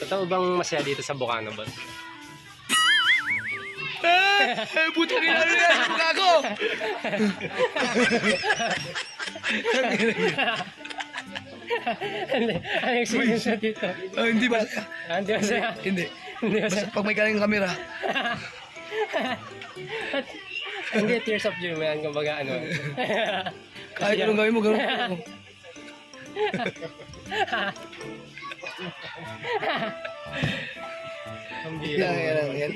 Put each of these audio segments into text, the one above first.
Totoo bang masaya dito sa Bukana, boss? Buta kinalo yan sa mukha ko! Ano experience mo dito? Hindi masaya. Hindi masaya. Hindi. Hindi masaya. Basta pag may kaling kamera. Hindi, tears of joy mo yan, kumbaga ano. Kahit anong gawin mo, gawin mo. Ang bira mo. Yan.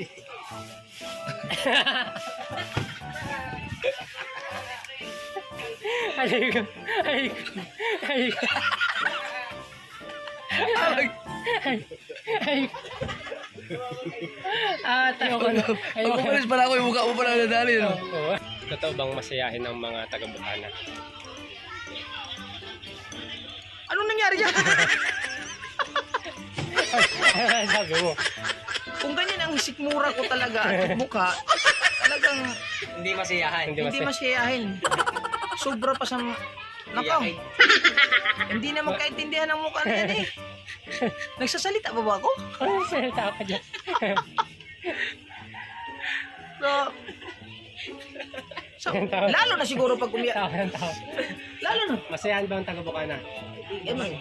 Ay, tayo ko na. Pag umalis pala ako, yung mukha mo pala nadali. No? Totoo bang masayahin ng mga taga-Bukana? Anong nangyari dyan? Ano sabi mo? Kung ganyan ang sikmura ko talaga at mukha, talagang Hindi masayahin. hindi masiyahin. Sobra pa sa... Nakaw. Hindi na magkaintindihan ang mukha na yan eh. Nagsasalita ba ako? Ano salita ka dyan? So, lalo na siguro pag umiyak. Tawa ng tawa. Lalo na. Masayahan ba ang taga-Bukana?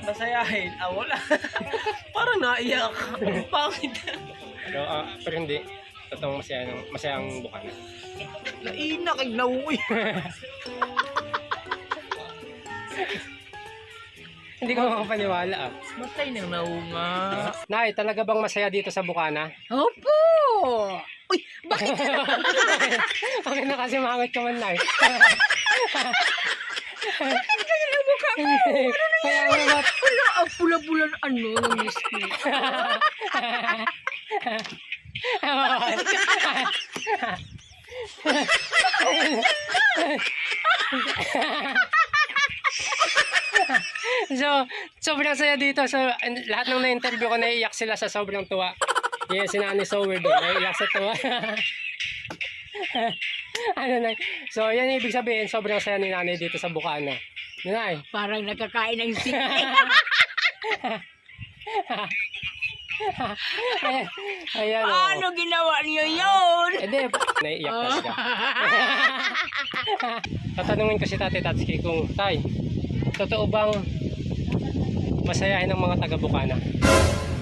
Masayahin. Wala. Parang naiyak. Pangit. Pero hindi. Totoong masayang Bukana. Naina kay nauwi. Hindi ko makapaniwala ah. Matay nang naunga. Nay, talaga bang masaya dito sa Bukana? Opo! Uy, bakit? Okay na kasi makakit ka man, Nay. Ganyan ang mukha ko. Kaya nga ba? Wala, ang pula-pula na ano, miss ko. So, sobrang saya dito. So, lahat ng na-interview ko, naiiyak sila sa sobrang tuwa. Yes, si Nanay Sower doon, naiiyak sa tuwa. Ano na? So, yan yung ibig sabihin, sobrang saya ni Nanay dito sa Bukana. Nanay. Parang nakakain ng sik. Ayan, Paano ginawa niyo yun? Hindi, naiiyak talaga. Tatanungin ko si Tatay Tatsuki kung, Tay, totoo bang masayahin ng mga taga-Bukana?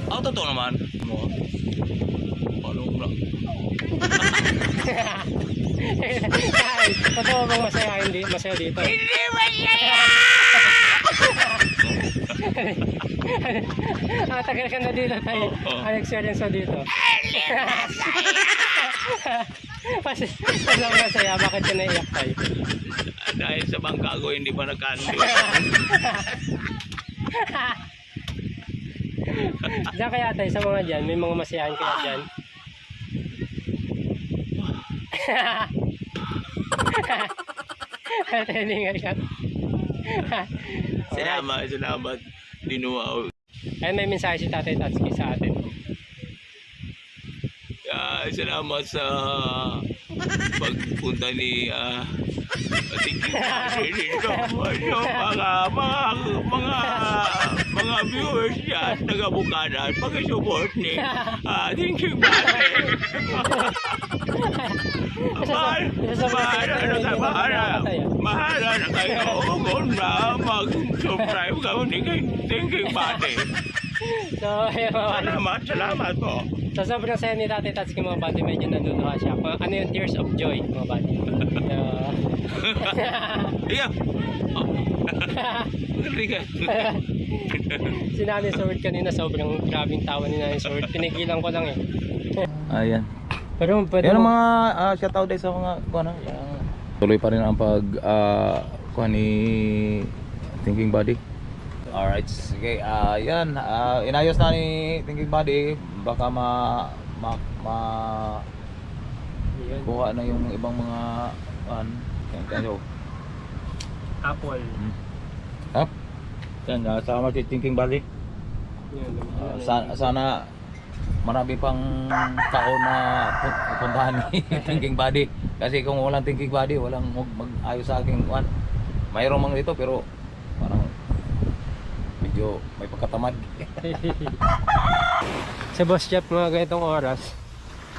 Totoo naman. Ano lang? Tay, totoo bang masaya dito? Hindi masaya! Tagal ka na dito, Tay. Ano experience mo dito? Kasi masaya, bakit ka naiyak, Tay? Dahil sa bangka ko hindi pa nagkandi. Diyan kaya, Tay, sa mga dyan, may mga masayahan kaya dyan? Tiningal ka. Salamat. Dinuaw. Ay, may mensahe si Tatay Tatsuki sa atin. Salamat sa pagpunta ni dito. Mga viewers dyan, taga-Bukana, pag-support ni Thinking Bate. Mahala na kayo kung na mag-subscribe ka ni Thinking Bate. So, ayun, Salamat po. so sobrang saya ni Tatay Tatsuki, mga buddy, medyo naduduha siya. Ano yung tears of joy, mga buddy? Iya. Si Nanay Sword kanina, sobrang grabing tawa ni Nanay Sword. Pinigilan ko lang eh. Ayan. Pero pwede Yan ang mo, mga shoutout din sa mga tuloy pa rin ang pag ni Thinking Body. Alright, sige. Yan, inayos na ni Thinking Body. Baka kuha na yung ibang mga Apple. Up. Yan, sama si Thinking Body. Sana marami pang tao na puntahan ni Thinking Body. Kasi kung walang Thinking Body, walang mag-ayos sa aking one. Mayroon mang dito pero parang medyo may pagkatamad. Si Boss Jeff mga ganitong oras,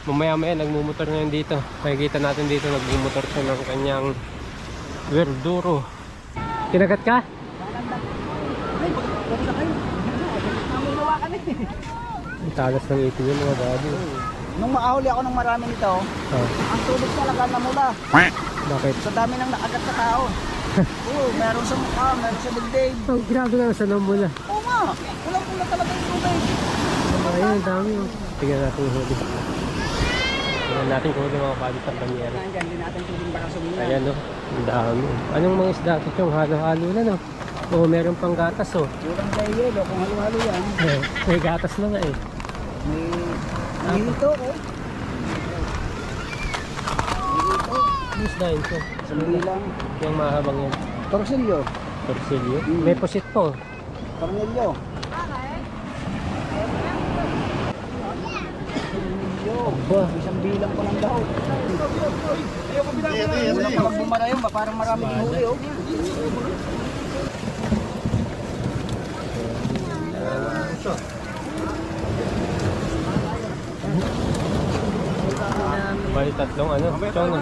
mamaya nagmumotor na yun dito. Makikita natin dito nagmumotor siya ng kanyang verduro. Kinagat ka? Ang talas ng ito yun mga bago. Nung maahuli ako ng marami nito, Oh, ang tulog talaga namula. bakit? Sa dami ng nakagat na tao. Oo, meron sa mukha, meron sa dibdib. Oh, grabe na sa namula. Oo nga, walang talaga yung tubig. Ayun, ang dami. Oh. Tignan natin yung huli. Tignan natin kung huli mga bali sa banyera. Nandiyan din natin tubig para sumina. Ayan no, ang dami. Anong mga isda ito yung halo-halo na no? Oo, meron pang gatas oh. Walang tayo yelo, kung halo-halo yan. May gatas na nga eh. May hito, oh. Ano isda yun to? Sandali lang. Yung mahabang yan. Torsilyo. Torsilyo. May pusit po. Cornelio. Aba. Isang bilang pa lang daw. Ayaw ko bilang ko lang. Wala pa bumara yun ba? Parang marami din huli, oh. Bali tatlong ano? Chong.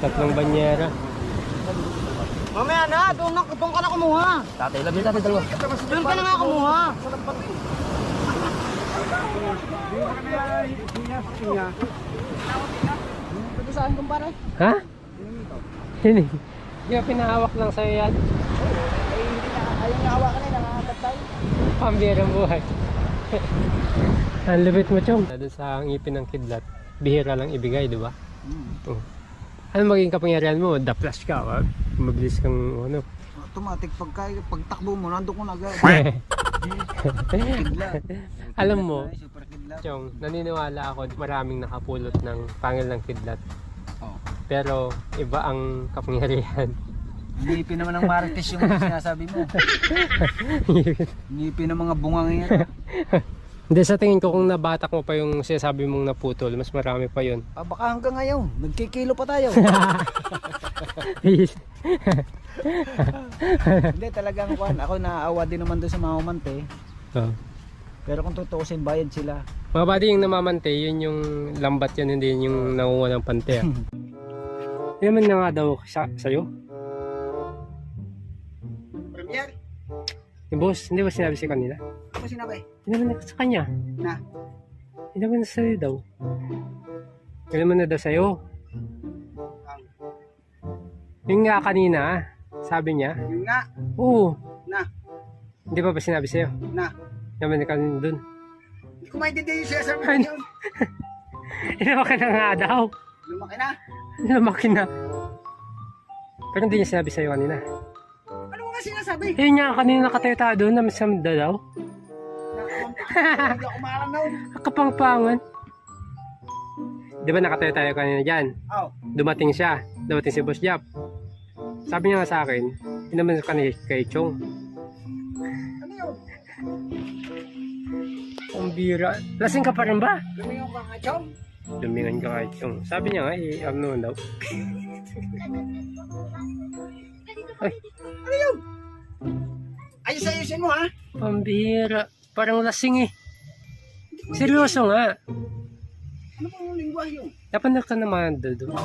Tatlong banyera. Mamaya na, doon ka na kumuha. Tatay lang dito, dalawa. Doon ka na nga kumuha. Ito saan kumpare? Ha? Hindi. Hindi ka pinahawak lang sa'yo yan. Ay, hindi na. Ayaw nga hawakan eh, nangangagat tayo. Pambirang buhay. Ang lupit mo, Chong. Doon sa ngipin ng kidlat, bihira lang ibigay, di ba? Oh. Ano maging kapangyarihan mo? Da-flash ka, wag? Mabilis kang ano. Automatic pagtakbo mo, nandun ko na agad. Alam mo, Super kidlat. Chong, naniniwala ako maraming nakapulot ng pangil ng kidlat. Oh. Pero iba ang kapangyarihan. Ngipin naman ng marites yung sinasabi mo. Ngipin ng mga bungang yan. Hindi, sa tingin ko kung nabatak mo pa yung sinasabi mong naputol, mas marami pa yun. Ah, baka hanggang ngayon, nagkikilo pa tayo. Hindi talagang kwan. Ako naaawa din naman doon sa mga umante. Oh. Pero kung tutuusin, bayad sila. Mga buddy, yung namamante, yun yung lambat yun, hindi yun yung nangunguha ng pante. Hindi naman na nga daw sa'yo. Premier, Yung boss, hindi ba sinabi siya kanina? ako sinabi. Hindi naman na sa kanya. Na? Hindi naman na sa'yo daw. Hindi naman na daw sa'yo. Yung nga kanina, sabi niya, Yun nga, oo. na, Hindi pa ba sinabi sa'yo? na. Naman na kanina dun. Hindi ko maintindihan yung sinasabi mo Ano? yun. Lumaki na nga daw. Lumaki na. Lumaki na. Pero hindi niya sinabi sa'yo kanina. Ano mo nga sinasabi? Yun nga kanina nakatayo tayo doon na masamda daw. Hindi ako maaranaw. Kapangpangan. Di ba nakatayo tayo kanina dyan? Oh, Dumating siya. Dumating si Boss Jap. Sabi niya nga sa akin, hindi naman kanina kay Chong. ano yun? Ang bira. Lasing ka pa rin ba? Lumingon ka nga, Chong. Dumingan ka kay Chong. Sabi niya nga, ano daw. Ay, Ano yun? Ayos-ayusin mo, ha? pambira. Parang lasing eh. Seryoso nga. Ano pang lingwahe yun? Dapat na ka naman doon.